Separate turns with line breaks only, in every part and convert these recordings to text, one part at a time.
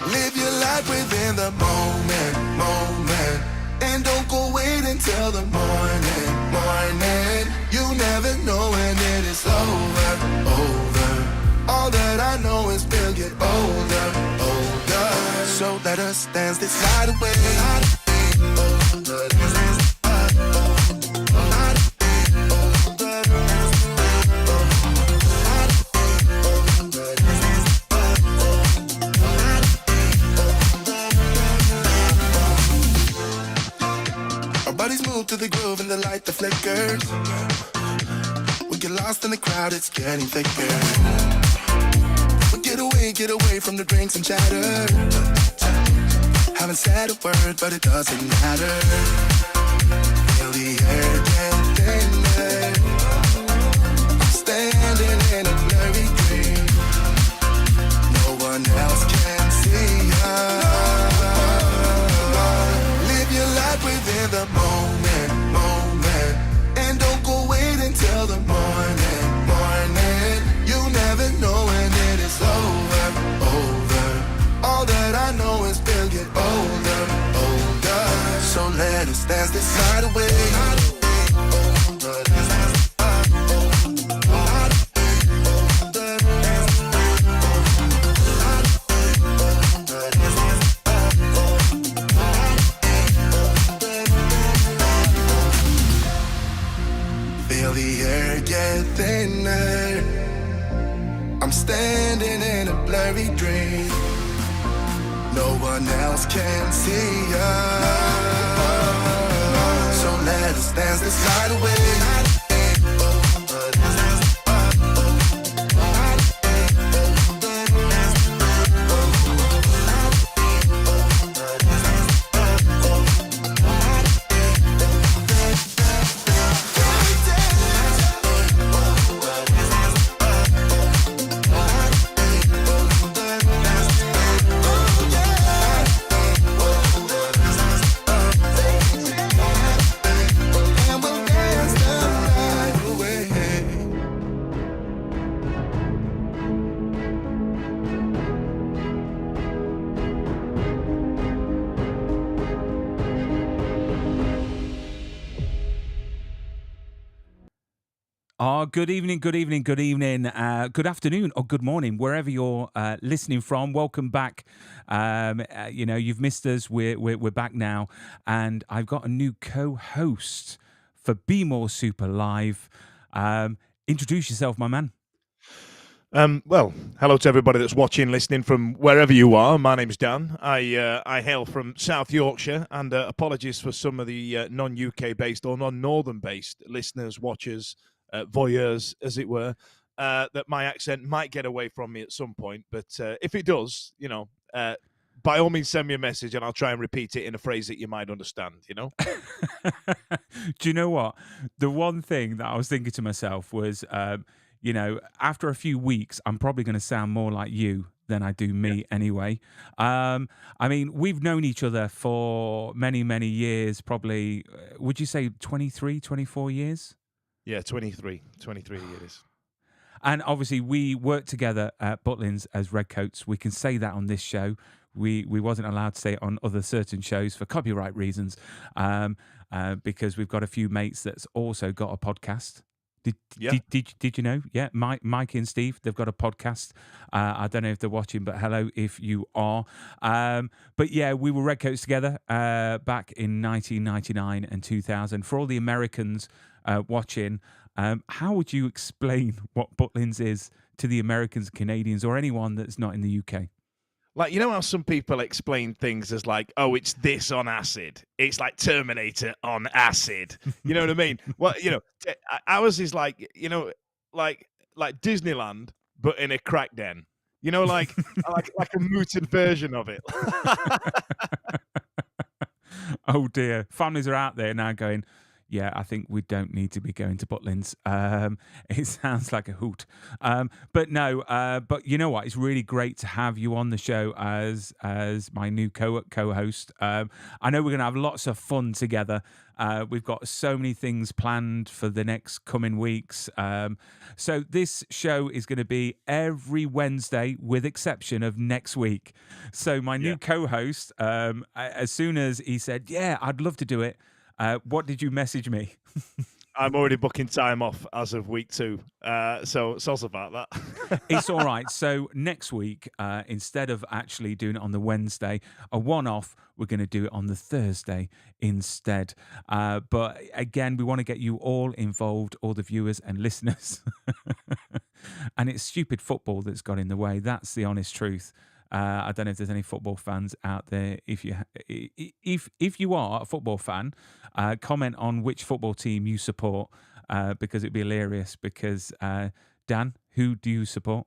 Live your life within the moment. And don't go wait until the morning. You never know when it is over. All that I know is we'll get older. So let us dance this night away. To the groove and the light that flickers. We get lost in the crowd, it's getting thicker. We get away from the drinks and chatter. Haven't said a word, but it doesn't matter. Feel the air get thinner. I'm standing in a blurry dream. No one else can see us. Live your life within the moment. And don't go wait until the morning. You never know when it is over. All that I know is we'll get older. So let us dance this night away. The air get thinner. I'm standing in a blurry dream. No one else can see us. So let us dance this night away.
Good evening, good afternoon, or good morning, wherever you're listening from. Welcome back. You've missed us. We're back now, and I've got a new co-host for Be More Super Live. Introduce yourself, my man.
Well, hello to everybody that's watching, listening from wherever you are. My name's Dan. I hail from South Yorkshire, and apologies for some of the non-UK based or non-northern based listeners, watchers, voyeurs, as it were, that my accent might get away from me at some point. But if it does, by all means, send me a message and I'll try and repeat it in a phrase that you might understand,
Do you know what? The one thing that I was thinking to myself was, after a few weeks, I'm probably going to sound more like you than I do me anyway. We've known each other for many, many years, probably, would you say 23, 24 years?
Yeah, 23 years.
And obviously, we worked together at Butlins as Redcoats. We can say that on this show. We wasn't allowed to say it on other certain shows for copyright reasons, because we've got a few mates that's also got a podcast. Did you know? Yeah, Mike and Steve, they've got a podcast. I don't know if they're watching, but hello if you are. But yeah, we were Redcoats together back in 1999 and 2000. For all the Americans watching, how would you explain what Butlins is to the Americans, Canadians, or anyone that's not in the UK?
Like, you know how some people explain things as like, oh, it's this on acid. It's like Terminator on acid. You know what I mean? Well, ours is like, like Disneyland, but in a crack den. Like a mooted version of it.
Oh dear. Families are out there now going, yeah, I think we don't need to be going to Butlins. It sounds like a hoot. But no, but you know what? It's really great to have you on the show as my new co-host. I know we're going to have lots of fun together. We've got so many things planned for the next coming weeks. So this show is going to be every Wednesday, with exception of next week. So my new co-host, as soon as he said, "Yeah, I'd love to do it," what did you message me?
I'm already booking time off as of week 2. So soz about that.
It's all right. So next week, instead of actually doing it on the Wednesday, a one-off, we're going to do it on the Thursday instead. But again, we want to get you all involved, all the viewers and listeners. And it's stupid football that's got in the way. That's the honest truth. I don't know if there's any football fans out there. If you are a football fan, comment on which football team you support, because it'd be hilarious. Because Dan, who do you support?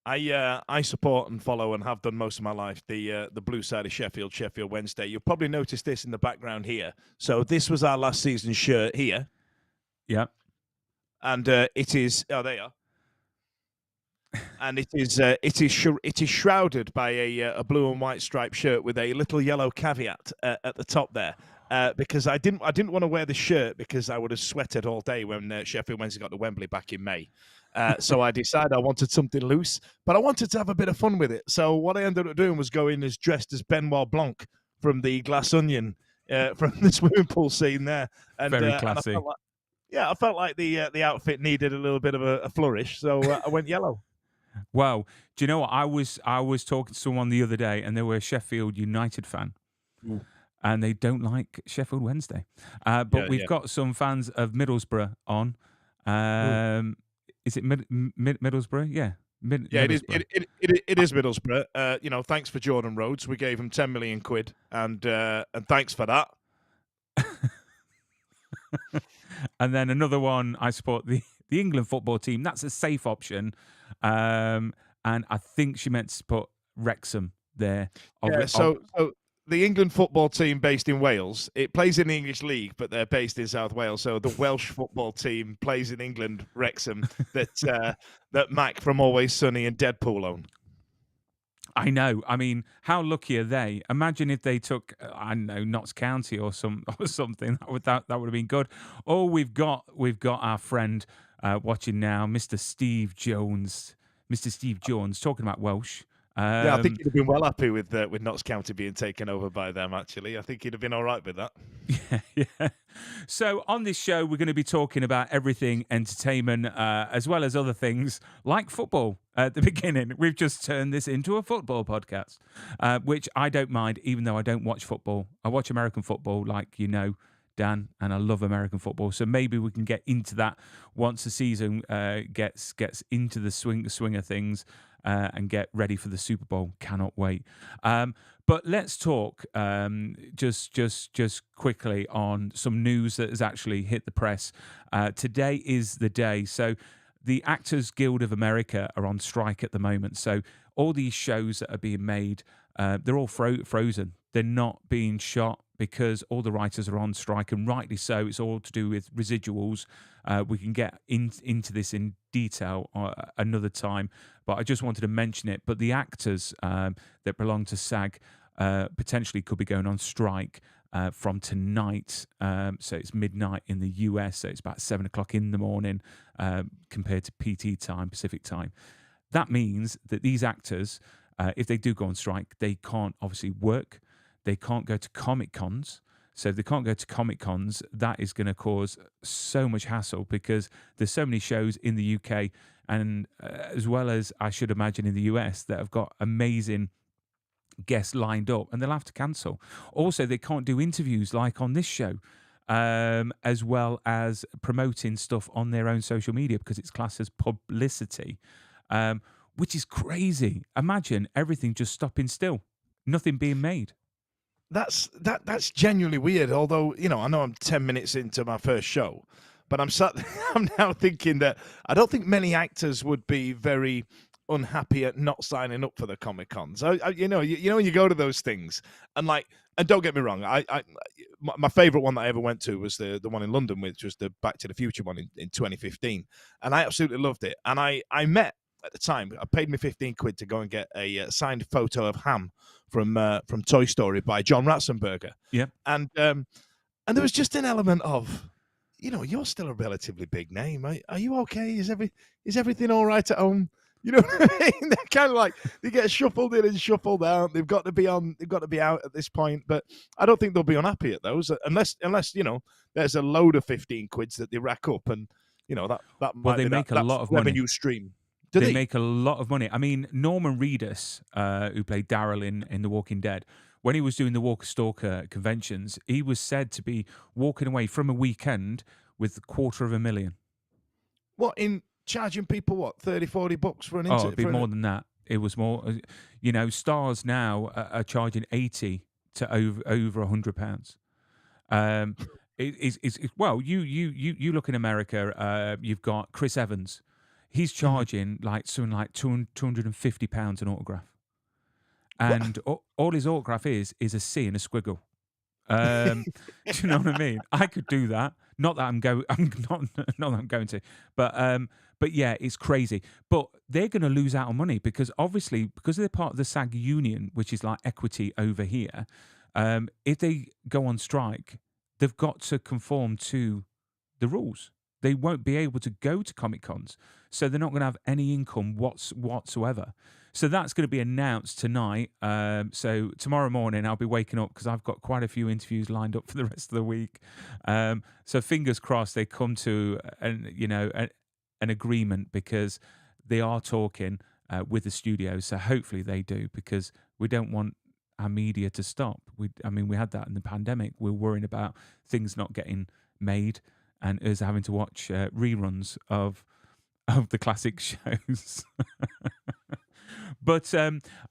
I support and follow and have done most of my life the blue side of Sheffield Wednesday. You'll probably notice this in the background here. So this was our last season shirt here.
Yeah,
and it is. Oh, there you are. And it is shrouded by a blue and white striped shirt with a little yellow caveat at the top there. Because I didn't want to wear the shirt because I would have sweated all day when Sheffield Wednesday got to Wembley back in May. So I decided I wanted something loose, but I wanted to have a bit of fun with it. So what I ended up doing was going as dressed as Benoit Blanc from the Glass Onion, from the swimming pool scene there. And,
very classy.
I felt like the outfit needed a little bit of a flourish, so I went yellow.
Well, do you know what? I was talking to someone the other day, and they were a Sheffield United fan.
Ooh.
And they don't like Sheffield Wednesday. But we've got some fans of Middlesbrough on. Is it Middlesbrough? Yeah.
It is. It is Middlesbrough. Thanks for Jordan Rhodes. We gave him 10 million quid, and thanks for that.
And then another one, I support the England football team. That's a safe option. And I think she meant to put Wrexham there.
So the England football team based in Wales, it plays in the English League, but they're based in South Wales. So the Welsh football team plays in England, Wrexham, that Mac from Always Sunny and Deadpool own.
I know. I mean, how lucky are they? Imagine if they took, I don't know, Notts County or something. That would have been good. Oh, we've got our friend watching now, Mr. Steve Jones. Mr. Steve Jones, talking about Welsh.
I think he'd have been well happy with Notts County being taken over by them, actually. I think he'd have been all right with that.
Yeah. So on this show, we're going to be talking about everything entertainment, as well as other things like football. At the beginning, we've just turned this into a football podcast, which I don't mind, even though I don't watch football. I watch American football, like you know, Dan, and I love American football. So maybe we can get into that once the season gets into the swing of things. And get ready for the Super Bowl. Cannot wait. But let's talk just quickly on some news that has actually hit the press. Today is the day. So the Actors Guild of America are on strike at the moment. So all these shows that are being made, they're all frozen. They're not being shot because all the writers are on strike, and rightly so. It's all to do with residuals. We can get into this in detail another time, but I just wanted to mention it. But the actors that belong to SAG potentially could be going on strike from tonight. So it's midnight in the US, so it's about 7 o'clock in the morning compared to PT time, Pacific time. That means that these actors, if they do go on strike, they can't obviously work. They can't go to Comic Cons. So if they can't go to Comic Cons, that is going to cause so much hassle because there's so many shows in the UK and as well as I should imagine in the US that have got amazing guests lined up and they'll have to cancel. Also, they can't do interviews like on this show, as well as promoting stuff on their own social media because it's classed as publicity, which is crazy. Imagine everything just stopping still, nothing being made.
That's genuinely weird. Although, I know I'm 10 minutes into my first show, but I'm now thinking that I don't think many actors would be very unhappy at not signing up for the Comic Cons. You know, when you go to those things, and don't get me wrong, my favorite one that I ever went to was the one in London, which was the Back to the Future one in 2015, and I absolutely loved it. And I met at the time, I paid me 15 quid to go and get a signed photo of Ham from Toy Story by John Ratzenberger.
Yeah.
And there was just an element of, you know, you're still a relatively big name. Are you okay? Is everything all right at home? You know what I mean? They're kind of like, they get shuffled in and shuffled out. They've got to be out at this point. But I don't think they'll be unhappy at those unless you know, there's a load of 15 quids that they rack up, and you know that
well, they make a lot of
revenue
money.
Stream.
They make a lot of money. I mean, Norman Reedus, who played Daryl in The Walking Dead, when he was doing the Walker Stalker conventions, he was said to be walking away from a weekend with $250,000.
What, in charging people, what, $30-$40 for an interview?
Oh, it'd be more than that. It was more, you know, stars now are charging 80 to over £100. Well, you look in America, you've got Chris Evans. He's charging like something like £250 an autograph, and all his autograph is a C and a squiggle. Do you know what I mean? I could do that. Not that I'm not that I'm going to, but yeah, it's crazy. But they're going to lose out on money because obviously, because they're part of the SAG union, which is like equity over here. If they go on strike, they've got to conform to the rules. They won't be able to go to Comic Cons, so they're not going to have any income whatsoever. So that's going to be announced tonight. So tomorrow morning I'll be waking up because I've got quite a few interviews lined up for the rest of the week. So fingers crossed they come to an agreement, because they are talking with the studios. So hopefully they do, because we don't want our media to stop. We had that in the pandemic. We're worrying about things not getting made and us having to watch reruns of the classic shows. But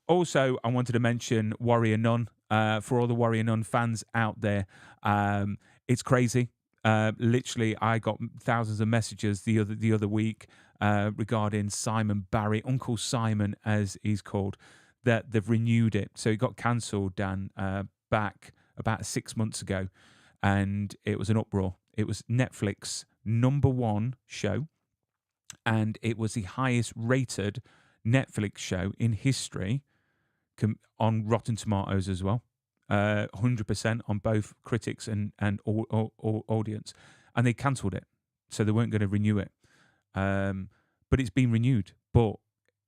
also, I wanted to mention Warrior Nun for all the Warrior Nun fans out there. It's crazy. Literally, I got thousands of messages the other week regarding Simon Barry, Uncle Simon as he's called, that they've renewed it. So it got cancelled, Dan, back about 6 months ago, and it was an uproar. It was Netflix #1 show, and it was the highest rated Netflix show in history on Rotten Tomatoes as well. 100% on both critics and audience. And they cancelled it. So they weren't going to renew it. But it's been renewed, but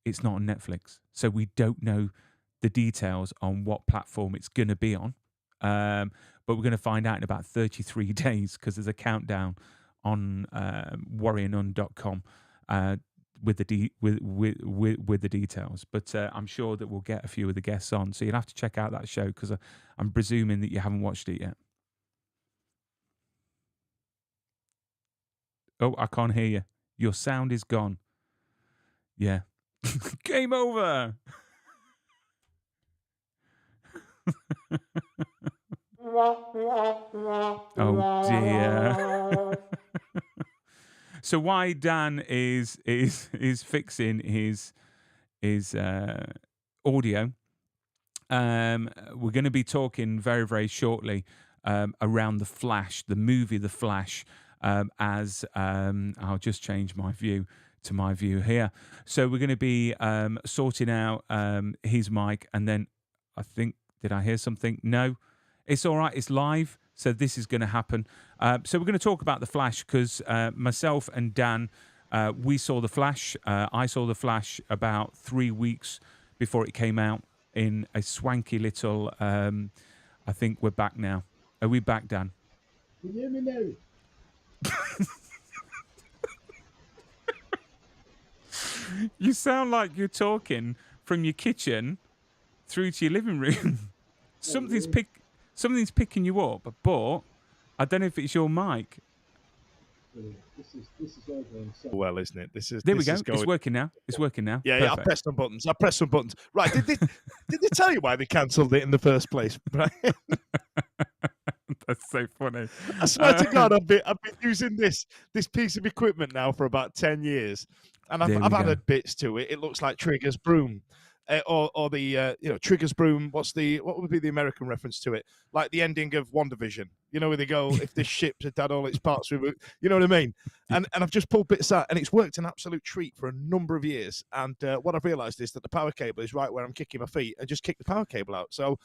it's not on Netflix. So we don't know the details on what platform it's going to be on. But we're going to find out in about 33 days, because there's a countdown on warriornun.com with the details. But I'm sure that we'll get a few of the guests on. So you'll have to check out that show, because I'm presuming that you haven't watched it yet. Oh, I can't hear you. Your sound is gone. Yeah. Game over. Oh dear. So why Dan is fixing his audio, we're going to be talking very, very shortly around The Flash, the movie The Flash, as I'll just change my view to my view here. So we're going to be sorting out his mic, and then I think, did I hear something? No, it's all right. It's live. So this is going to happen. So we're going to talk about The Flash, because myself and Dan, we saw The Flash. I saw The Flash about 3 weeks before it came out in a swanky little, I think we're back now. Are we back, Dan?
Can you hear me now?
You sound like you're talking from your kitchen through to your living room. Something's picking you up, but I don't know if it's your mic.
This is all going so
Well, isn't it?
There we go. It's working now. It's working now.
Yeah, I
Perfect.
pressed some buttons. Right, did they tell you why they cancelled it in the first place? Right?
That's so funny.
I swear to God, I've been using this piece of equipment now for about 10 years. and I've
There we go.
added bits to it. It looks like Trigger's broom, or the Trigger's broom. What would be the American reference to it? Like the ending of WandaVision. You know, where they go, if this ship had had all its parts removed. You know what I mean? And I've just pulled bits out, and it's worked an absolute treat for a number of years. And what I've realised is that the power cable is right where I'm kicking my feet, and just kick the power cable out. So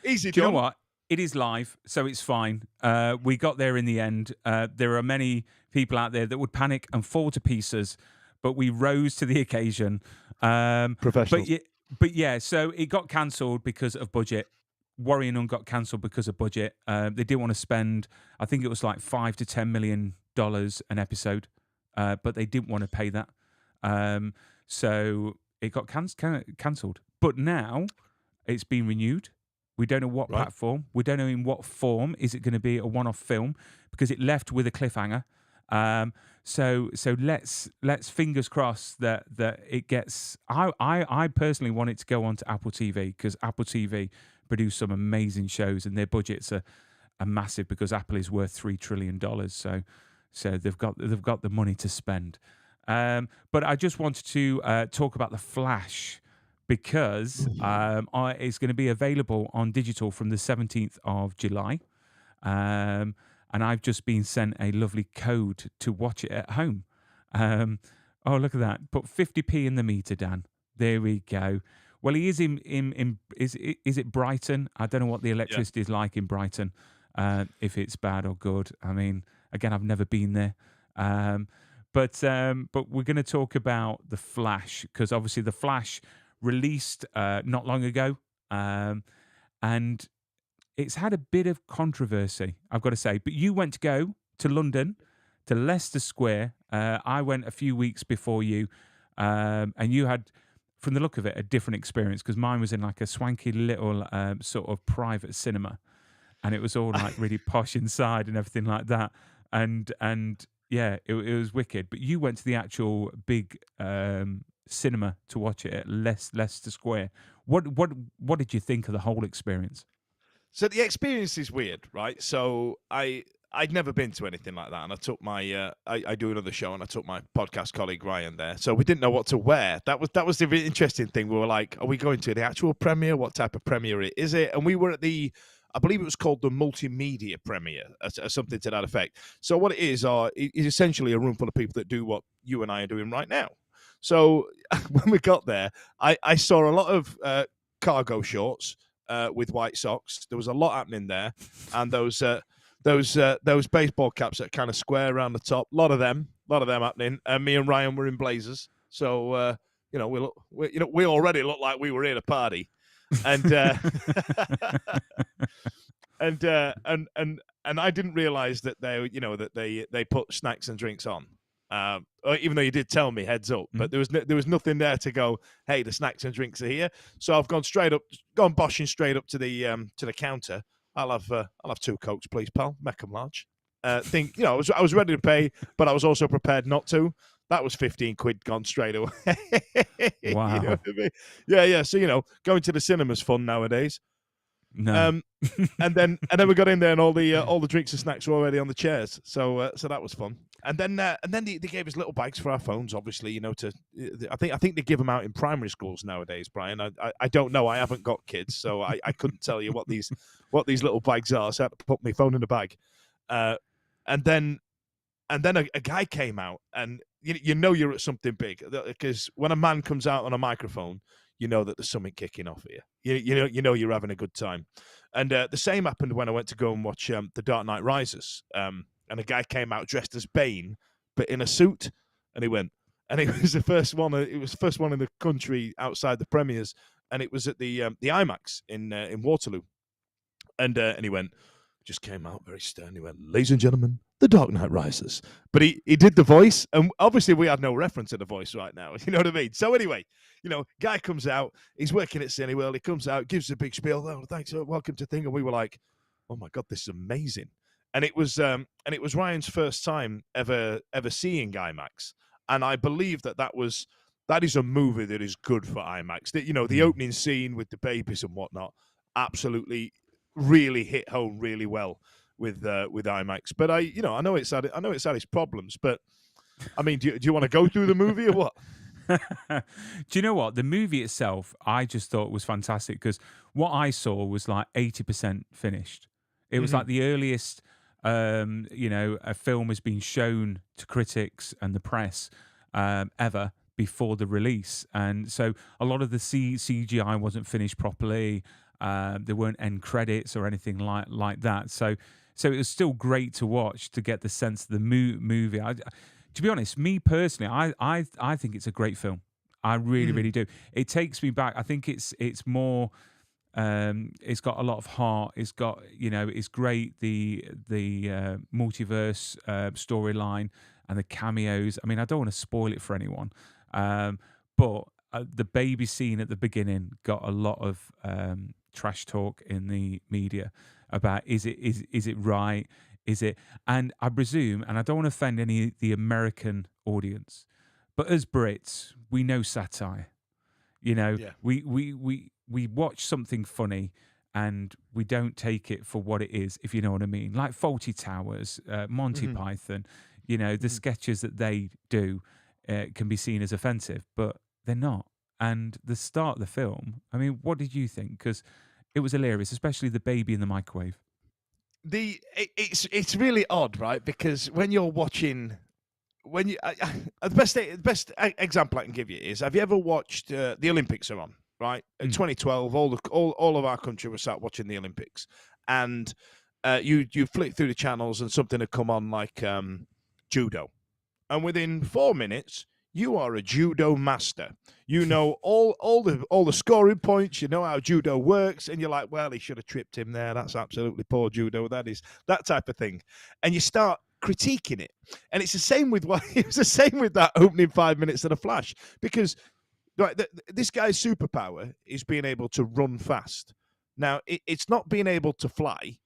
easy.
Do you know what? It is live, so it's fine. We got there in the end. There are many people out there that would panic and fall to pieces, but we rose to the occasion.
Professionals.
But yeah, so it got cancelled because of budget. Warrior Nun got cancelled because of budget. They didn't want to spend, I think it was like $5 to $10 million an episode, but they didn't want to pay that. So it got cancelled. But now it's been renewed. We don't know what platform. We don't know in what form. Is it going to be a one-off film? Because it left with a cliffhanger. So let's fingers crossed that it gets. I personally want it to go on to Apple TV, because Apple TV produce some amazing shows, and their budgets are massive, because Apple is worth $3 trillion. So they've got the money to spend. But I just wanted to talk about The Flash, because it's going to be available on digital from the 17th of July. And I've just been sent a lovely code to watch it at home. Oh, look at that. Put 50p in the meter, Dan. There we go. Well, he is is it Brighton? I don't know what the electricity is like in Brighton, if it's bad or good. I mean, again, I've never been there. But we're going to talk about The Flash, because obviously The Flash released not long ago, and it's had a bit of controversy, I've got to say. But you went to go to London, to Leicester Square. I went a few weeks before you, and you had, from the look of it, a different experience, because mine was in like a swanky little sort of private cinema, and it was all like really posh inside and everything like that. And yeah, it was wicked. But you went to the actual big cinema to watch it at Leicester Square. What did you think of the whole experience?
So the experience is weird, right? So I'd never been to anything like that, and I took my I do another show, and I took my podcast colleague Ryan there. So we didn't know what to wear. That was the really interesting thing. We were like, are we going to the actual premiere? What type of premiere is it? And we were at I believe it was called the multimedia premiere, or something to that effect. So what it is essentially a room full of people that do what you and I are doing right now. So when we got there, I saw a lot of cargo shorts with white socks. There was a lot happening there, and those baseball caps that are kind of square around the top. A lot of them happening. And me and Ryan were in blazers, so we already looked like we were here to party, and and I didn't realize that they put snacks and drinks on. Even though you did tell me heads up, but there was nothing there to go, hey, the snacks and drinks are here. So I've gone boshing straight up to the counter. I'll have 2 Cokes, please, pal. Make 'em large. I was ready to pay, but I was also prepared not to. That was 15 quid gone straight away.
Wow.
You know what I mean? Yeah. So going to the cinema's fun nowadays.
No.
And then we got in there, and all the drinks and snacks were already on the chairs. So that was fun. And then they gave us little bags for our phones. Obviously, I think they give them out in primary schools nowadays, Brian. I don't know. I haven't got kids, so I couldn't tell you what these little bags are. So I had to put my phone in the bag. And then a guy came out, and you're at something big, because when a man comes out on a microphone, you know that there's something kicking off here. You know you're having a good time. And the same happened when I went to go and watch The Dark Knight Rises. And a guy came out dressed as Bane, but in a suit, and he went, and it was the first one. It was the first one in the country outside the premieres, and it was at the IMAX in Waterloo. And he went, just came out very stern. He went, ladies and gentlemen, The Dark Knight Rises. But he did the voice, and obviously we had no reference to the voice right now. You know what I mean? So anyway, guy comes out. He's working at Cineworld. He comes out, gives a big spiel. Oh, thanks, welcome to thing. And we were like, oh my God, this is amazing. And it was Ryan's first time ever seeing IMAX, and I believe that is a movie that is good for IMAX. The opening scene with the babies and whatnot, absolutely, really hit home really well with IMAX. But I know it's had its problems, but I mean, do you want to go through the movie or what?
Do you know what? The movie itself, I just thought was fantastic because what I saw was like 80% finished. It was like the earliest, a film has been shown to critics and the press ever before the release. And so a lot of the CGI wasn't finished properly. There weren't end credits or anything like that. So it was still great to watch to get the sense of the movie. To be honest, me personally, I think it's a great film. I really, really do. It takes me back. I think it's more. It's got a lot of heart. It's got, it's great. The multiverse storyline and the cameos. I mean, I don't want to spoil it for anyone, but the baby scene at the beginning got a lot of trash talk in the media about is it right? Is it? And I presume, and I don't want to offend any of the American audience, but as Brits, we know satire. We watch something funny and we don't take it for what it is, if you know what I mean. Like Fawlty Towers, Monty Python, the sketches that they do can be seen as offensive, but they're not. And the start of the film, I mean, what did you think? Because it was hilarious, especially the baby in the microwave.
It's really odd, right? Because when you're watching, the best example I can give you is, have you ever watched the Olympics are on, right? In 2012, all of our country was sat watching the Olympics, and you flick through the channels and something had come on like judo, and within 4 minutes you are a judo master. You know all the scoring points. You know how judo works, and you're like, well, he should have tripped him there. That's absolutely poor judo. That is that type of thing, and you start critiquing it. And it's the same with that opening 5 minutes of The Flash, because this guy's superpower is being able to run fast. Now it's not being able to fly,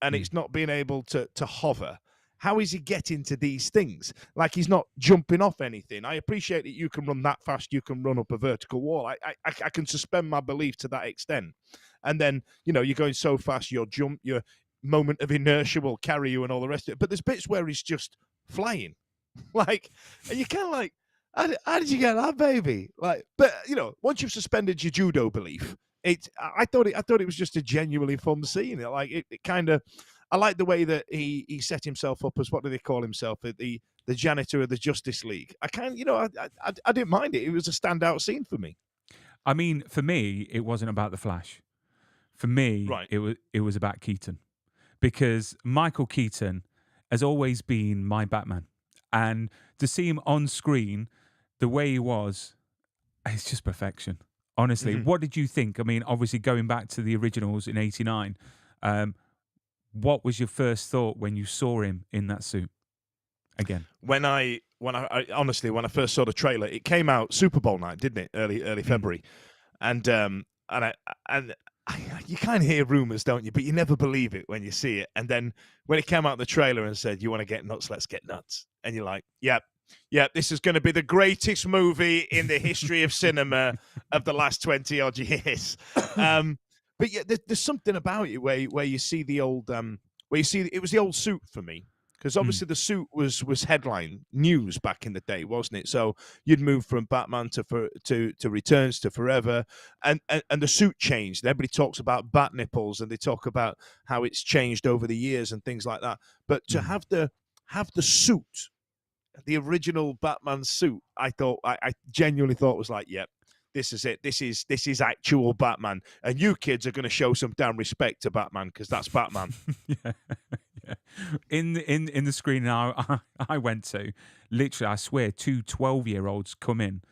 and it's not being able to hover. How is he getting to these things? Like, he's not jumping off anything. I appreciate that you can run that fast. You can run up a vertical wall. I can suspend my belief to that extent. And then, you're going so fast, your moment of inertia will carry you and all the rest of it. But there's bits where he's just flying. Like, and you kind of like, how did you get that, baby? Like, but, once you've suspended your judo belief, I thought it was just a genuinely fun scene. Like, it kind of, I like the way that he set himself up as, what do they call himself? The janitor of the Justice League. I didn't mind it. It was a standout scene for me.
I mean, for me, it wasn't about the Flash. For me,
right.
it was about Keaton, because Michael Keaton has always been my Batman, and to see him on screen the way he was, it's just perfection. Honestly, what did you think? I mean, obviously going back to the originals in '89. What was your first thought when you saw him in that suit again? When
I honestly, when I first saw the trailer, it came out Super Bowl night, didn't it? Early February, and you kind of hear rumors, don't you? But you never believe it when you see it. And then when it came out in the trailer and said, "You want to get nuts? Let's get nuts," and you're like, "Yep. This is going to be the greatest movie in the history of cinema of the last 20 odd years." But yeah, there's something about it where you see the old it was the old suit for me, because obviously the suit was headline news back in the day, wasn't it? So you'd move from Batman to Returns to Forever, and the suit changed. Everybody talks about bat nipples, and they talk about how it's changed over the years and things like that. But to have the suit, the original Batman suit, I genuinely thought was like, yep. This is it. This is actual Batman, and you kids are going to show some damn respect to Batman, because that's Batman.
Yeah. In the screening I went to, literally, I swear, 2 12-year-olds come in.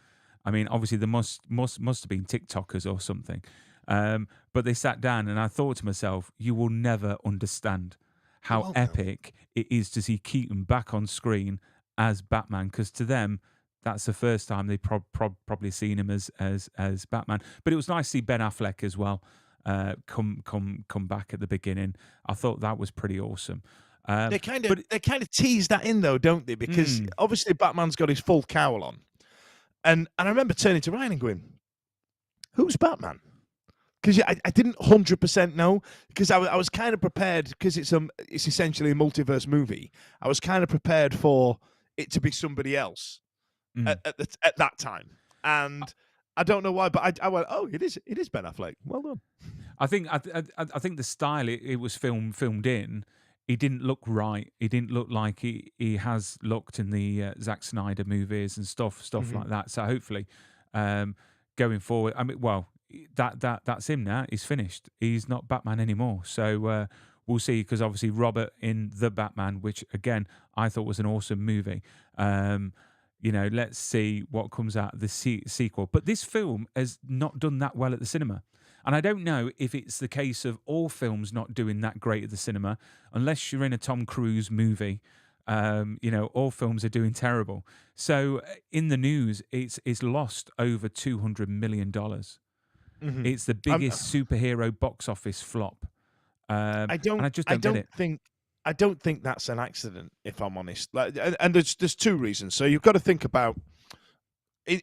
I mean, obviously, there must have been TikTokers or something, but they sat down, and I thought to myself, you will never understand how epic it is to see Keaton back on screen as Batman, because to them, that's the first time they've probably seen him as Batman. But it was nice to see Ben Affleck as well come back at the beginning. I thought that was pretty awesome.
They kind of tease that in, though, don't they? Because obviously Batman's got his full cowl on, and I remember turning to Ryan and going, "Who's Batman?" Because I didn't 100% know, because I was kind of prepared, because it's essentially a multiverse movie. I was kind of prepared for it to be somebody else
Mm.
at that time. And I don't know why, but I went, oh, it is Ben Affleck. Well done.
I think I think the style it was filmed in, he didn't look right. He didn't look like he has looked in the Zack Snyder movies and stuff
Mhm.
like that. So hopefully, going forward, I mean, well, that's him now. He's finished. He's not Batman anymore. So we'll see. Because obviously Robert in The Batman, which again I thought was an awesome movie. Let's see what comes out of the sequel. But this film has not done that well at the cinema. And I don't know if it's the case of all films not doing that great at the cinema, unless you're in a Tom Cruise movie. All films are doing terrible. So in the news, it's lost over $200 million.
Mhm.
It's the biggest superhero box office flop.
I don't.
And I just don't get it.
I don't think that's an accident, if I'm honest. And there's two reasons. So you've got to think about.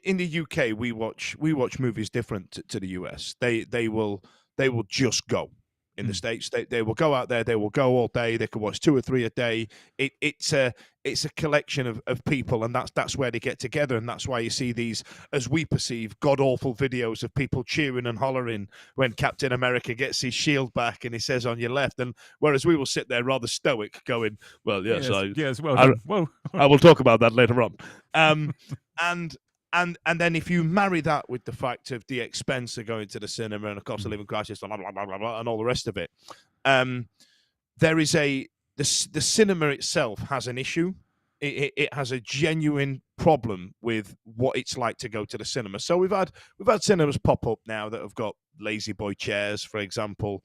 In the UK, we watch movies different to the US. They will just go. In the States, they will go out there. They will go all day. They can watch 2 or 3 a day. It's a collection of people, and that's where they get together, and that's why you see these, as we perceive, god awful videos of people cheering and hollering when Captain America gets his shield back and he says on your left, and whereas we will sit there rather stoic, going, well, yes,
well done. Whoa.
I will talk about that later on. And then if you marry that with the fact of the expense of going to the cinema and of course the living crisis, blah, blah, blah, blah, blah, and all the rest of it, there is the cinema itself has an issue. It has a genuine problem with what it's like to go to the cinema. So we've had cinemas pop up now that have got lazy boy chairs, for example,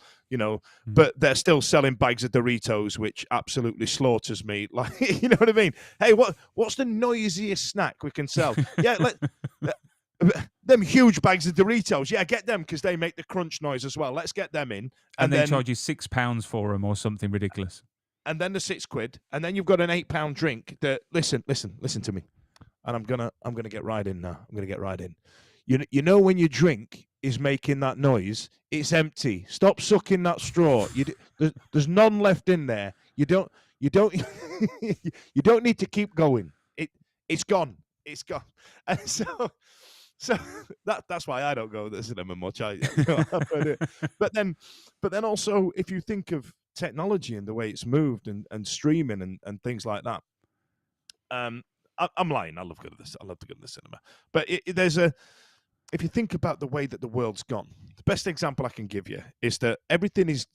but they're still selling bags of Doritos, which absolutely slaughters me. Like, you know what I mean? Hey, what's the noisiest snack we can sell? Yeah, them huge bags of Doritos. Yeah, get them because they make the crunch noise as well. Let's get them in,
and they charge you £6 for them or something ridiculous.
And then the £6, and then you've got an £8 drink. That listen to me, and I'm gonna get right in now. I'm gonna get right in. You know when your drink is making that noise, it's empty. Stop sucking that straw. There's none left in there. You don't you don't need to keep going. It's gone. It's gone. And so that's why I don't go to the cinema much. But then also, if you think of technology and the way it's moved and streaming and things like that, I'm lying. I love to go to the cinema. But if you think about the way that the world's gone, the best example I can give you is that everything is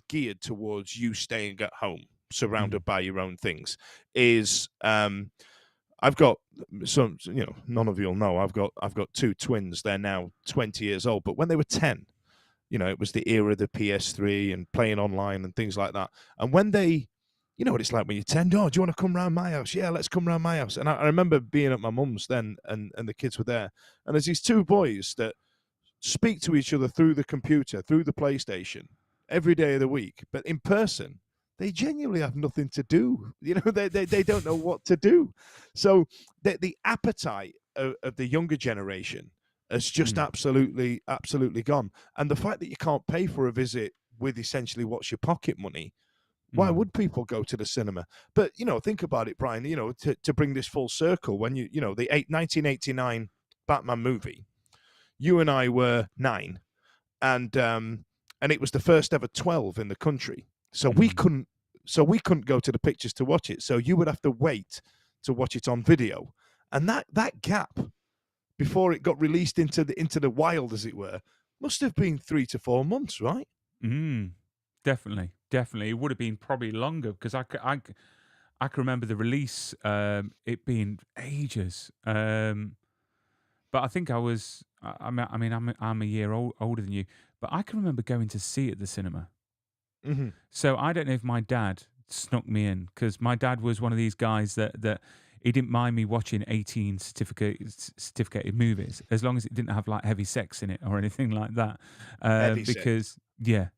geared towards you staying at home, surrounded by your own things. I've got some, none of you'll know. I've got 2 twins. They're now 20 years old, but when they were 10, it was the era of the PS3 and playing online and things like that. And when they, what it's like when you're 10, oh, do you want to come round my house? Yeah, let's come round my house. And I remember being at my mum's then, and the kids were there. And there's these 2 boys that speak to each other through the computer, through the PlayStation, every day of the week. But in person, they genuinely have nothing to do. They don't know what to do. So the appetite of the younger generation has just absolutely gone. And the fact that you can't pay for a visit with essentially what's your pocket money, why would people go to the cinema? But, think about it, Brian, to bring this full circle, when the 1989 Batman movie, you and I were 9, and it was the first ever 12 in the country. So we couldn't go to the pictures to watch it. So you would have to wait to watch it on video. And that gap before it got released into the wild, as it were, must have been 3 to 4 months, right?
Definitely. It would have been probably longer, because I can remember the release, it being ages. But I think I'm a year older than you, but I can remember going to see it at the cinema.
Mm-hmm.
So I don't know if my dad snuck me in, because my dad was one of these guys that he didn't mind me watching 18 certificated movies, as long as it didn't have like heavy sex in it or anything like that. Because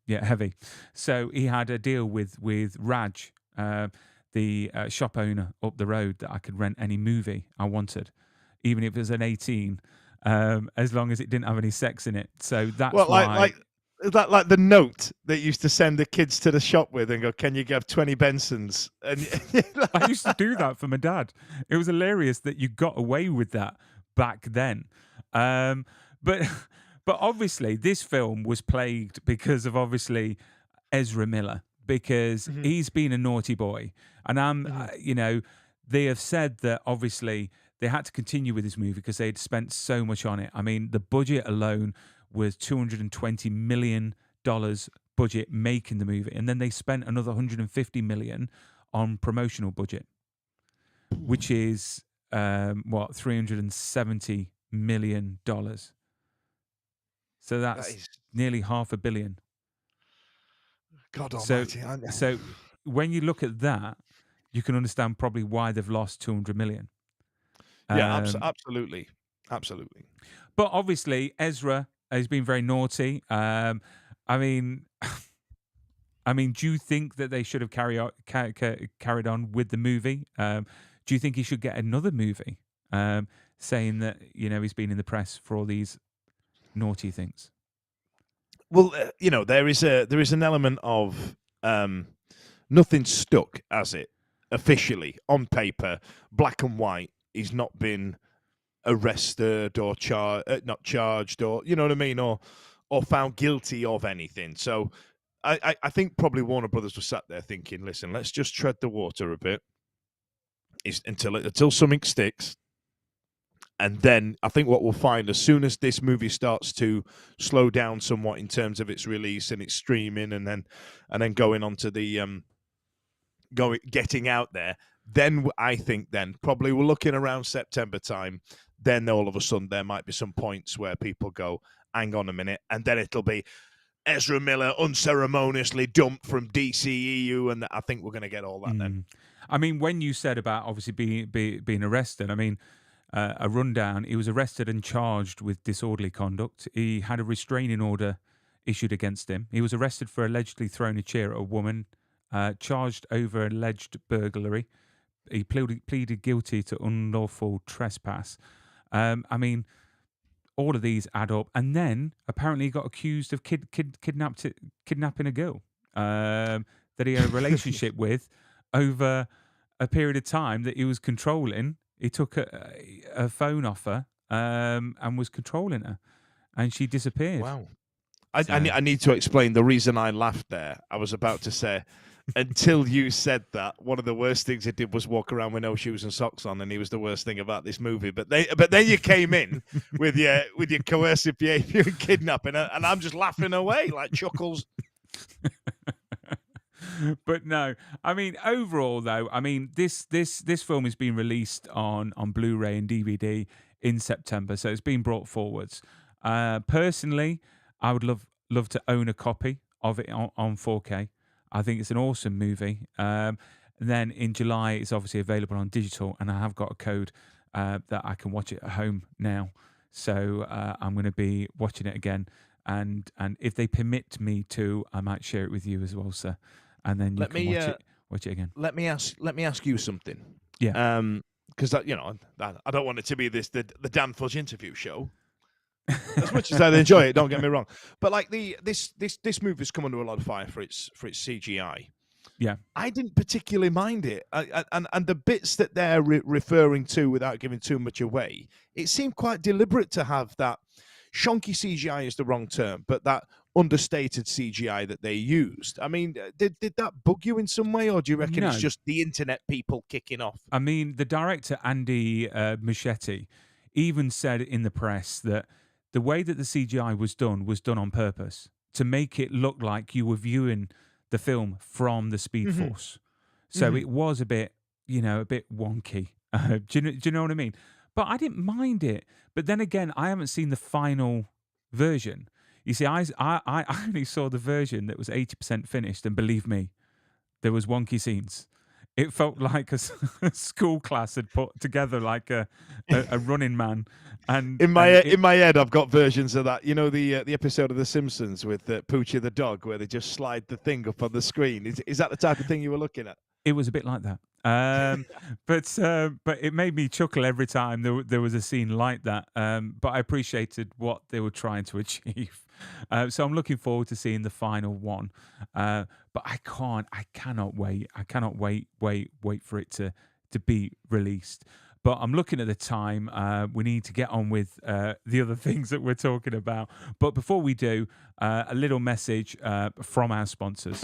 heavy. So he had a deal with Raj, the shop owner up the road, that I could rent any movie I wanted, even if it was an 18, as long as it didn't have any sex in it. So that's why.
Is that like the note that used to send the kids to the shop with and go, "Can you give 20 Bensons?" And
I used to do that for my dad. It was hilarious that you got away with that back then. But but obviously this film was plagued because of obviously Ezra Miller, because he's been a naughty boy. And they have said that obviously they had to continue with this movie because they'd spent so much on it. I mean, the budget alone was $220 million budget making the movie, and then they spent another $150 million on promotional budget, which is $370 million. So
that
that's
is
nearly $500 million.
God
So,
Almighty.
so when you look at that, you can understand probably why they've lost 200 million.
Yeah,
Um,
absolutely.
But obviously, Ezra has been very naughty. I mean, do you think that they should have carried on with the movie? Do you think he should get another movie, saying that he's been in the press for all these naughty things?
Well, there is an element of nothing stuck, as it officially on paper, black and white. He's not been arrested or not charged, or you know what I mean, or found guilty of anything. So I think probably Warner Brothers was sat there thinking, listen, let's just tread the water a bit until something sticks. And then I think what we'll find, as soon as this movie starts to slow down somewhat in terms of its release and its streaming, and then going on to the getting out there, then I think then probably we're looking around September time. Then all of a sudden there might be some points where people go, hang on a minute, and then it'll be Ezra Miller unceremoniously dumped from DCEU, and I think we're going to get all that then.
I mean, when you said about obviously being arrested, I mean, a rundown, he was arrested and charged with disorderly conduct. He had a restraining order issued against him. He was arrested for allegedly throwing a chair at a woman, charged over alleged burglary. He pleaded guilty to unlawful trespass. I mean, all of these add up. And then apparently he got accused of kidnapping a girl that he had a relationship with over a period of time that he was controlling. He took a phone off her and was controlling her, and she disappeared.
Wow. I need to explain the reason I laughed there. I was about to say, until you said that, one of the worst things he did was walk around with no shoes and socks on, and he was the worst thing about this movie. But then you came in with your coercive behaviour and kidnapping, and I'm just laughing away like chuckles.
But no, I mean, overall though, I mean, this film is being released on Blu-ray and DVD in September, so it's been brought forwards. Personally, I would love to own a copy of it on 4K. I think it's an awesome movie. And then in July, it's obviously available on digital, and I have got a code that I can watch it at home now. So I'm going to be watching it again, and if they permit me to, I might share it with you as well, sir. And then you can watch it again.
Let me ask you something.
Yeah.
Because I don't want it to be the Dan Fudge interview show. As much as I enjoy it, don't get me wrong. But like this movie's come under a lot of fire for its CGI.
Yeah.
I didn't particularly mind it, and the bits that they're referring to, without giving too much away, it seemed quite deliberate to have that. Shonky CGI is the wrong term, but that understated CGI that they used. I mean, did that bug you in some way, or do you reckon it's just the internet people kicking off?
I mean, the director, Andy Muschietti, even said in the press that the way that the CGI was done on purpose to make it look like you were viewing the film from the Speed Force. So it was a bit wonky. Do you know what I mean? But I didn't mind it. But then again, I haven't seen the final version. You see, I only saw the version that was 80% finished, and believe me, there was wonky scenes. It felt like a school class had put together like a Running Man. And
in my head, I've got versions of that. You know the episode of The Simpsons with Poochie the dog, where they just slide the thing up on the screen. Is that the type of thing you were looking at?
It was a bit like that. But it made me chuckle every time there was a scene like that. But I appreciated what they were trying to achieve. So I'm looking forward to seeing the final one. But I cannot wait. I cannot wait for it to be released. But I'm looking at the time. We need to get on with the other things that we're talking about. But before we do, a little message from our sponsors.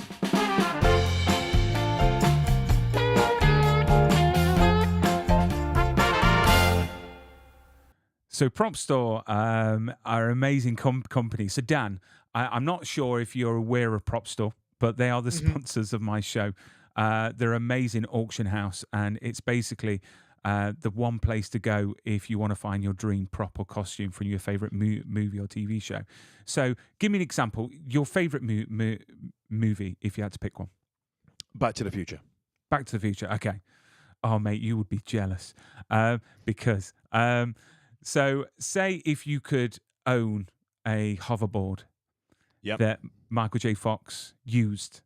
So Prop Store are an amazing company. So Dan, I'm not sure if you're aware of Prop Store, but they are the sponsors of my show. They're an amazing auction house, and it's basically the one place to go if you want to find your dream prop or costume from your favorite movie or TV show. So give me an example. Your favorite movie, if you had to pick one.
Back to the Future.
Back to the Future. Okay. Oh, mate, you would be jealous because... So, say if you could own a hoverboard that Michael J. Fox used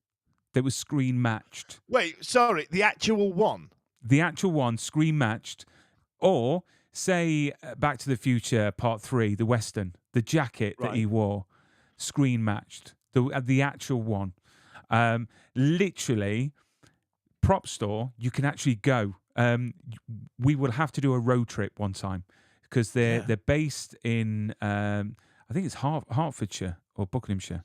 that was screen matched.
Wait, sorry, the actual one?
The actual one, screen matched. Or, say, Back to the Future Part 3, the Western, the jacket that he wore, screen matched. The actual one. Literally, Prop Store, you can actually go. We will have to do a road trip one time. Because they're based in, I think it's Hertfordshire or Buckinghamshire.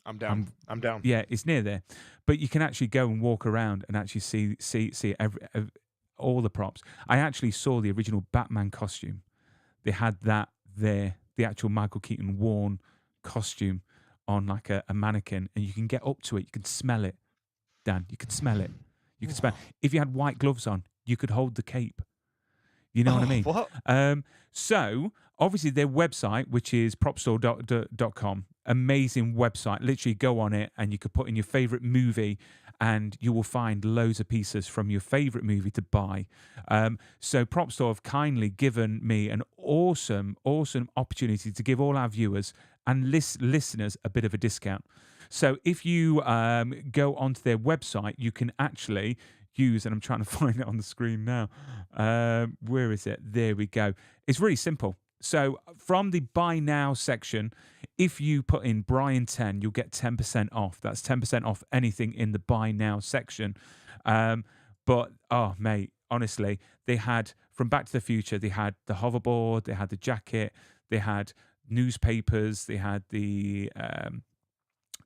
I'm down. I'm down.
Yeah, it's near there. But you can actually go and walk around and actually see all the props. I actually saw the original Batman costume. They had that there, the actual Michael Keaton worn costume on like a mannequin, and you can get up to it. You can smell it, Dan. You can smell it. You can smell. If you had white gloves on, you could hold the cape. You know what I mean?
What?
So, obviously, their website, which is propstore.com, amazing website. Literally go on it and you could put in your favorite movie and you will find loads of pieces from your favorite movie to buy. So, Propstore have kindly given me an awesome opportunity to give all our viewers and listeners a bit of a discount. So, if you go onto their website, you can actually... use, and I'm trying to find it on the screen now. Where is it? There we go. It's really simple. So from the buy now section, if you put in Brian10, you'll get 10% off. That's 10% off anything in the buy now section. But, oh, mate, honestly, they had, from Back to the Future, they had the hoverboard, they had the jacket, they had newspapers, they had the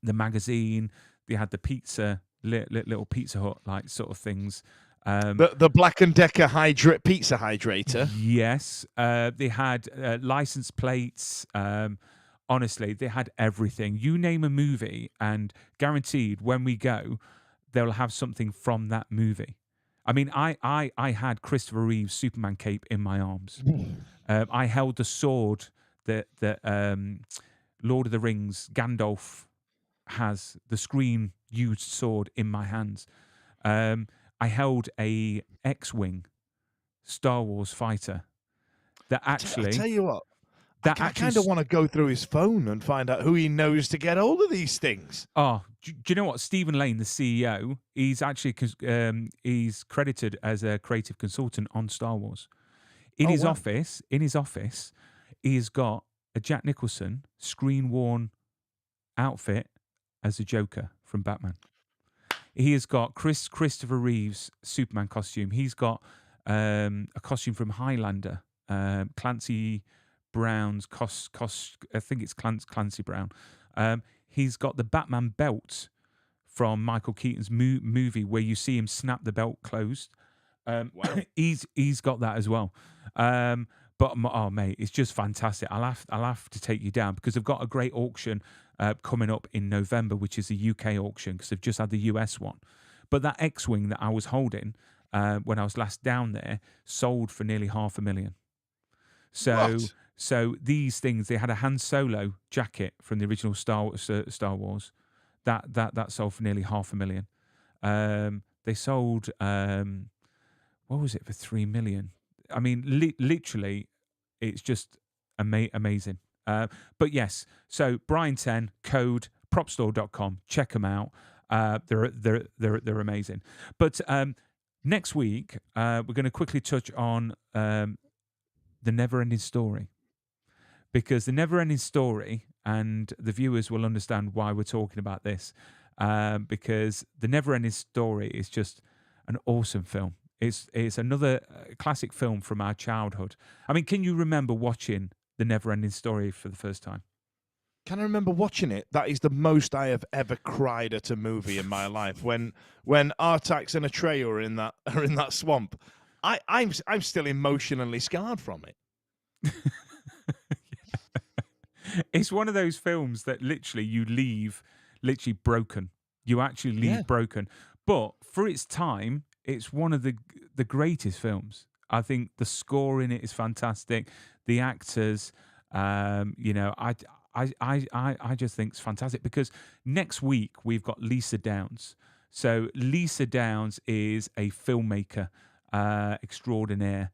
magazine, they had the pizza, little Pizza Hut like sort of things.
The Black and Decker pizza hydrator.
Yes, they had license plates. Honestly, they had everything. You name a movie, and guaranteed when we go, they'll have something from that movie. I mean, I had Christopher Reeve's Superman cape in my arms. I held the sword that Lord of the Rings Gandalf has, the screen used sword in my hands. I held a X-Wing Star Wars fighter that actually...
I'll tell you what, I kind of want to go through his phone and find out who he knows to get hold of these things.
Oh, do you know what? Stephen Lane, the CEO, he's actually he's credited as a creative consultant on Star Wars. In his office, he's got a Jack Nicholson screen-worn outfit as a Joker from Batman. He has got Christopher Reeve's Superman costume. He's got a costume from Highlander, Clancy Brown's I think it's Clancy Brown. He's got the Batman belt from Michael Keaton's movie where you see him snap the belt closed. He's got that as well. But oh mate, it's just fantastic. I'll have to take you down because they've got a great auction coming up in November, which is a UK auction because they've just had the US one. But that X-Wing that I was holding when I was last down there sold for nearly $500,000. So these things, they had a Han Solo jacket from the original Star Wars that sold for nearly $500,000. They sold what was it for $3 million? I mean, literally, it's just amazing. But yes, so Brian10 code propstore.com. Check them out. They're amazing. But next week we're going to quickly touch on the Never Ending Story because the Never-Ending Story, and the viewers will understand why we're talking about this, because the Never-Ending Story is just an awesome film. It's another classic film from our childhood. I mean, can you remember watching the Never-Ending Story for the first time?
Can I remember watching it? That is the most I have ever cried at a movie in my life. When Artax and Atreyu are in that swamp, I'm still emotionally scarred from it.
It's one of those films that literally you leave literally broken. You actually leave broken. But for its time, it's one of the greatest films. I think the score in it is fantastic. The actors, you know, I just think it's fantastic, because next week we've got Lisa Downs. So Lisa Downs is a filmmaker extraordinaire.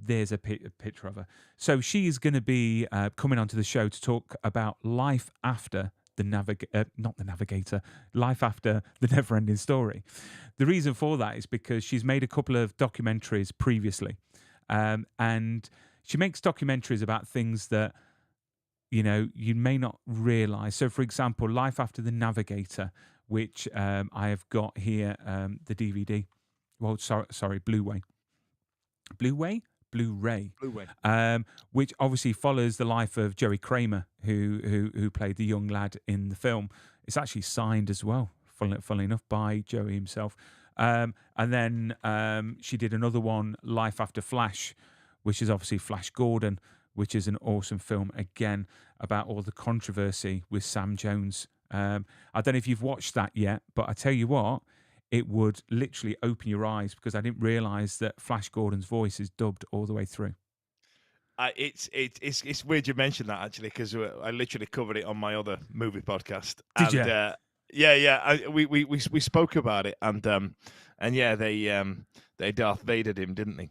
There's a picture of her. So she is going to be coming onto the show to talk about life after life after the Never-Ending Story. The reason for that is because she's made a couple of documentaries previously, and she makes documentaries about things that, you know, you may not realize. So, for example, Life After the Navigator, which I have got here, the DVD. Well, sorry, Blu-ray. Blu-ray, which obviously follows the life of Joey Kramer, who played the young lad in the film. It's actually signed as well, funnily enough, by Joey himself. And then she did another one, Life After Flash, which is obviously Flash Gordon, which is an awesome film, again, about all the controversy with Sam Jones. I don't know if you've watched that yet, but I tell you what, it would literally open your eyes, because I didn't realise that Flash Gordon's voice is dubbed all the way through.
It's weird you mentioned that, actually, because I literally covered it on my other movie podcast.
Did you?
Yeah. We spoke about it, and yeah, they Darth Vadered him, didn't they?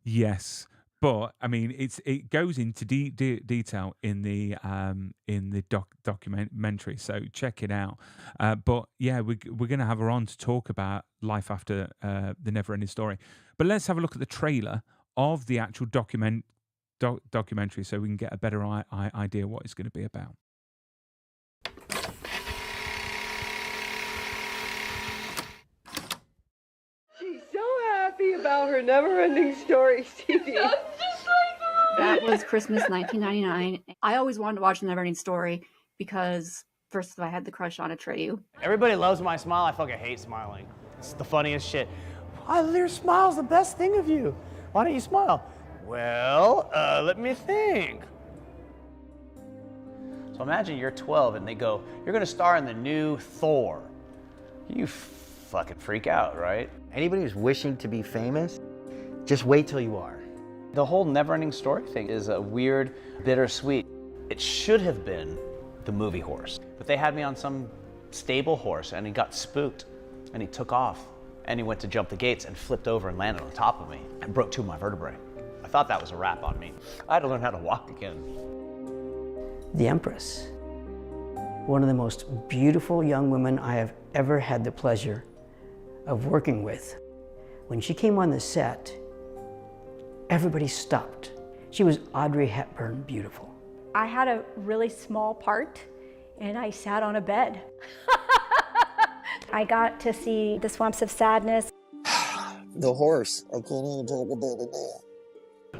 Yes. But I mean, it goes into detail in the documentary, so check it out. But yeah, we're going to have her on to talk about life after the Never-Ending Story. But let's have a look at the trailer of the actual documentary, so we can get a better idea what it's going to be about.
She's so happy about her Never-Ending Story CD.
That was Christmas 1999. I always wanted to watch the Never-Ending Story because, first of all, I had the crush on Atreyu.
Everybody loves my smile. I fucking hate smiling. It's the funniest shit. Oh, your smile's the best thing of you. Why don't you smile? Well, let me think. So imagine you're 12 and they go, you're gonna star in the new Thor. You fucking freak out, right?
Anybody who's wishing to be famous, just wait till you are.
The whole Never-Ending Story thing is a weird, bittersweet. It should have been the movie horse, but they had me on some stable horse and he got spooked and he took off and he went to jump the gates and flipped over and landed on top of me and broke 2 of my vertebrae. I thought that was a wrap on me. I had to learn how to walk again.
The Empress, one of the most beautiful young women I have ever had the pleasure of working with. When she came on the set, everybody stopped. She was Audrey Hepburn beautiful.
I had a really small part and I sat on a bed. I got to see the Swamps of Sadness.
The horse. I can't even talk about it now.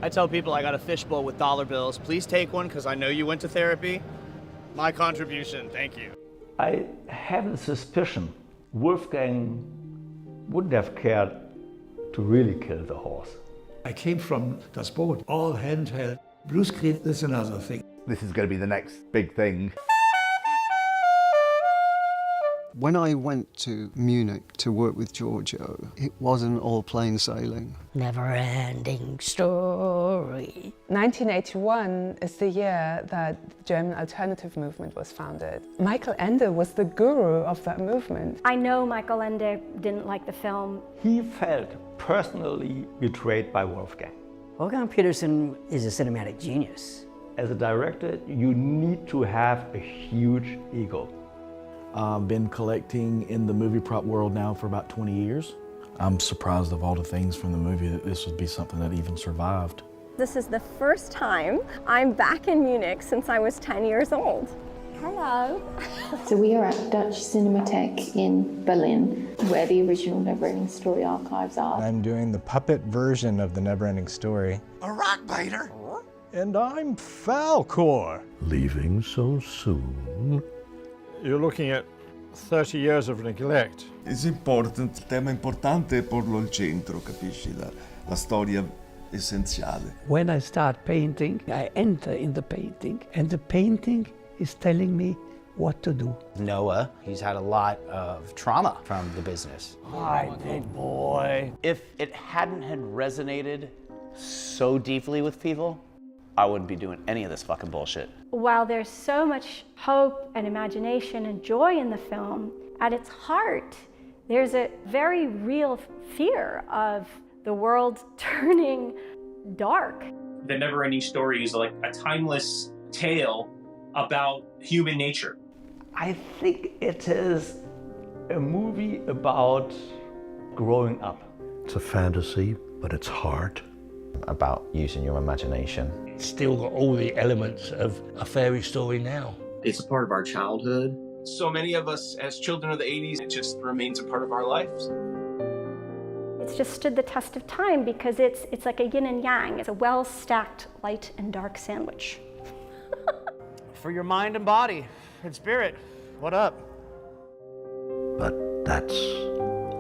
I tell people I got a fishbowl with dollar bills. Please take one because I know you went to therapy. My contribution, thank you.
I have a suspicion Wolfgang wouldn't have cared to really kill the horse.
I came from Das Boot, all handheld. Blue screen is another thing.
This is going to be the next big thing.
When I went to Munich to work with Giorgio, it wasn't all plain sailing.
Never-ending story.
1981 is the year that the German alternative movement was founded. Michael Ende was the guru of that movement.
I know Michael Ende didn't like the film.
He felt personally betrayed by Wolfgang.
Wolfgang Petersen is a cinematic genius.
As a director, you need to have a huge ego.
I've been collecting in the movie prop world now for about 20 years. I'm surprised of all the things from the movie that this would be something that even survived.
This is the first time I'm back in Munich since I was 10 years old. Hello.
So we are at Dutch Cinematheek in Berlin, where the original Neverending Story archives are.
I'm doing the puppet version of the Neverending Story.
A rock biter.
And I'm Falcor.
Leaving so soon?
You're looking at 30 years of neglect.
It's important, il tema importante è porlo al centro, capisci? La storia essenziale.
When I start painting, I enter in the painting, and the painting is telling me what to do.
Noah, he's had a lot of trauma from the business.
Hi, big boy.
If it hadn't had resonated so deeply with people, I wouldn't be doing any of this fucking bullshit.
While there's so much hope and imagination and joy in the film, at its heart, there's a very real fear of the world turning dark.
The Neverending Story is like a timeless tale about human nature.
I think it is a movie about growing up.
It's a fantasy, but it's heart.
About using your imagination.
It's still got all the elements of a fairy story now.
It's a part of our childhood. So many of us as children of the 80s, it just remains a part of our lives.
It's just stood the test of time because it's like a yin and yang. It's a well-stacked light and dark sandwich.
For your mind and body and spirit, what up?
But that's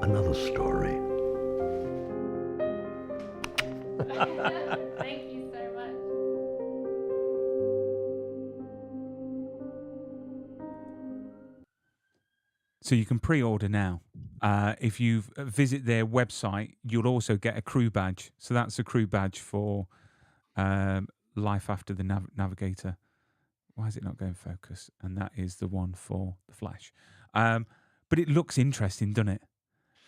another story.
Thank you so much.
So you can pre-order now. If you visit their website, you'll also get a crew badge. So that's a crew badge for Life After the Navigator. Why is it not going focus? And that is the one for The Flash. But it looks interesting, doesn't it?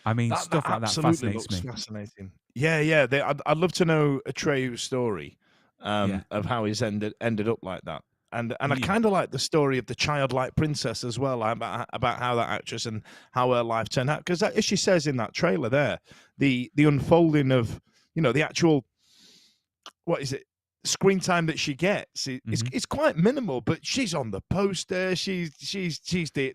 I mean, stuff like that fascinates me.
Fascinating. Yeah. I'd love to know Atreyu's story of how he's ended up like that. And I kind of like the story of the childlike princess as well, about how that actress and how her life turned out. Because as she says in that trailer there, the unfolding of, the actual, what is it, screen time that she gets is quite minimal, but she's on the poster. She's the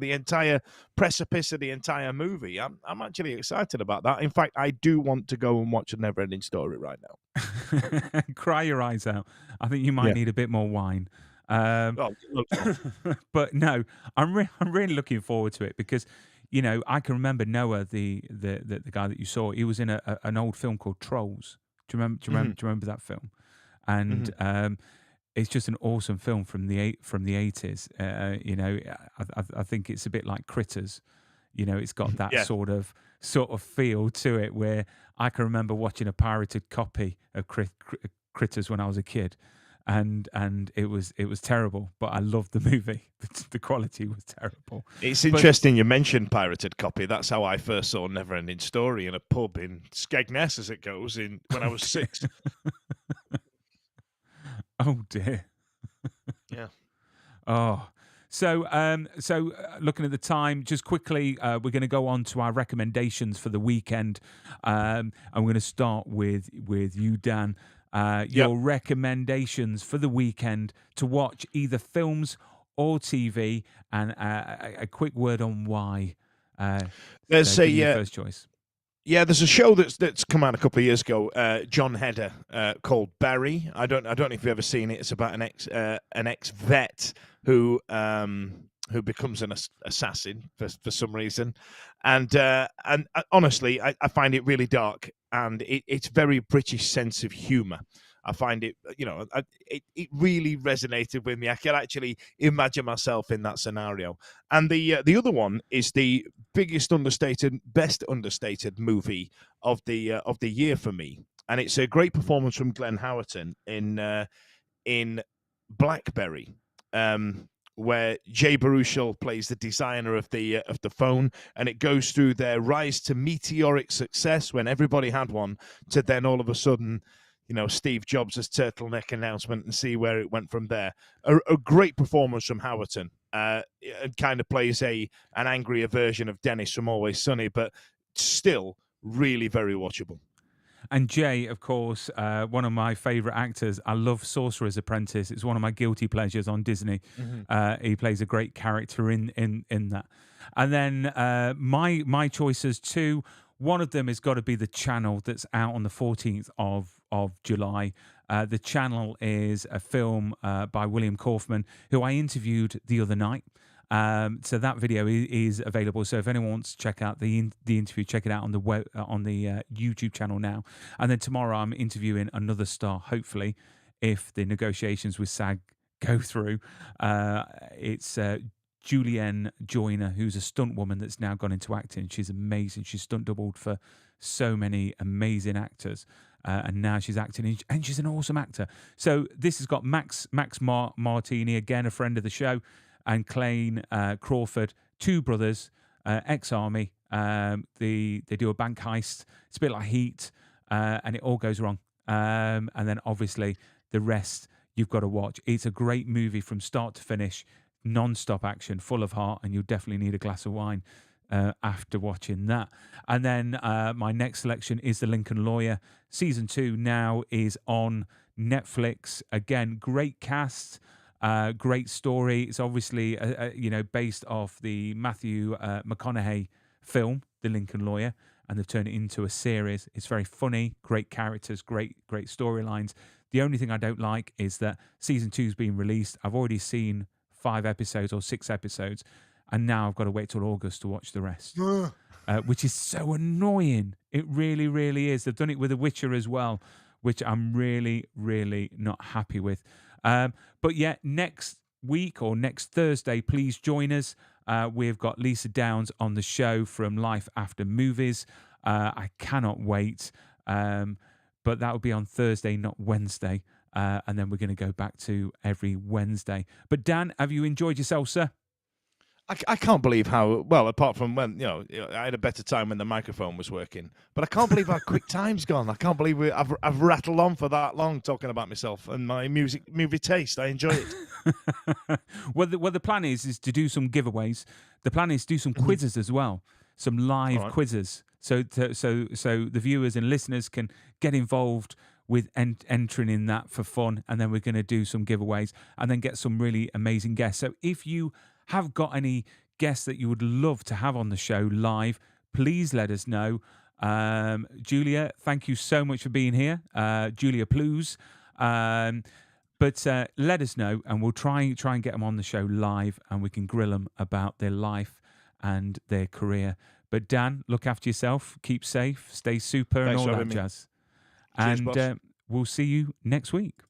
entire precipice of the entire movie. I'm actually excited about that. In fact, I do want to go and watch a Neverending Story right now.
Cry your eyes out. I think you might need a bit more wine. But no, I'm really looking forward to it because, I can remember Noah, the guy that you saw. He was in an old film called Trolls. Do you remember that film? And it's just an awesome film from the 80s. I think it's a bit like Critters. It's got that sort of feel to it, where I can remember watching a pirated copy of Critters when I was a kid, and it was terrible. But I loved the movie. The quality was terrible.
It's interesting you mentioned pirated copy. That's how I first saw Neverending Story in a pub in Skegness, as it goes, when I was 6.
Oh dear.
Yeah.
Oh. So looking at the time, just quickly, we're going to go on to our recommendations for the weekend, and we're going to start with you, Dan. Your recommendations for the weekend to watch, either films or TV, and a quick word on why.
There's
first choice.
Yeah, there's a show that's come out a couple of years ago, John Heder, called Barry. I don't know if you've ever seen it. It's about an ex-vet who becomes an assassin for some reason, and honestly, I find it really dark, and it's very British sense of humour. I find it, it really resonated with me. I can actually imagine myself in that scenario. And the other one is the best understated movie of the year for me, and it's a great performance from Glenn Howerton in Blackberry, where Jay Baruchel plays the designer of the phone, and it goes through their rise to meteoric success when everybody had one, to then all of a sudden, Steve Jobs' turtleneck announcement, and see where it went from there. A great performance from Howerton. It kind of plays an angrier version of Dennis from Always Sunny, but still really very watchable.
And Jay, of course, one of my favourite actors. I love Sorcerer's Apprentice. It's one of my guilty pleasures on Disney. He plays a great character in that. And then my choices too. One of them has got to be The Channel, that's out on the 14th of July. The Channel is a film by William Kaufman, who I interviewed the other night. So that video is available. So if anyone wants to check out the interview, check it out on the web, on the YouTube channel now. And then tomorrow I'm interviewing another star, hopefully, if the negotiations with SAG go through. It's Julianne Joyner, who's a stunt woman that's now gone into acting. She's amazing. She's stunt doubled for so many amazing actors. And now she's acting, and she's an awesome actor. So this has got Max Martini, again, a friend of the show, and Clayne Crawford, two brothers, ex-army. They do a bank heist. It's a bit like Heat, and it all goes wrong. And then obviously the rest you've got to watch. It's a great movie from start to finish, non-stop action, full of heart, and you'll definitely need a glass of wine after watching that. And then my next selection is The Lincoln Lawyer. Season 2 now is on Netflix. Again, great cast, great story. It's obviously based off the Matthew McConaughey film, The Lincoln Lawyer, and they've turned it into a series. It's very funny, great characters, great storylines. The only thing I don't like is that season 2 is being released. I've already seen 5 episodes or 6 episodes, and now I've got to wait till August to watch the rest, which is so annoying. It really, really is. They've done it with The Witcher as well, which I'm really, really not happy with. But yeah, next week or next Thursday, please join us. We've got Lisa Downs on the show from Life After Movies. I cannot wait. But that will be on Thursday, not Wednesday. And then we're going to go back to every Wednesday. But Dan, have you enjoyed yourself, sir?
I can't believe how well, apart from when I had a better time when the microphone was working, but I can't believe how quick time's gone. I can't believe I've rattled on for that long talking about myself and my movie taste. I enjoy it.
Well, the plan is to do some giveaways. The plan is to do some quizzes as well, some live quizzes, so the viewers and listeners can get involved with entering in that for fun. And then we're going to do some giveaways and then get some really amazing guests. So if you have got any guests that you would love to have on the show live, please let us know. Julia, thank you so much for being here. Julia Plews. But let us know, and we'll try and get them on the show live, and we can grill them about their life and their career. But Dan, look after yourself, keep safe, stay super, and all that jazz.
Cheers,
and
boss.
we'll see you next week.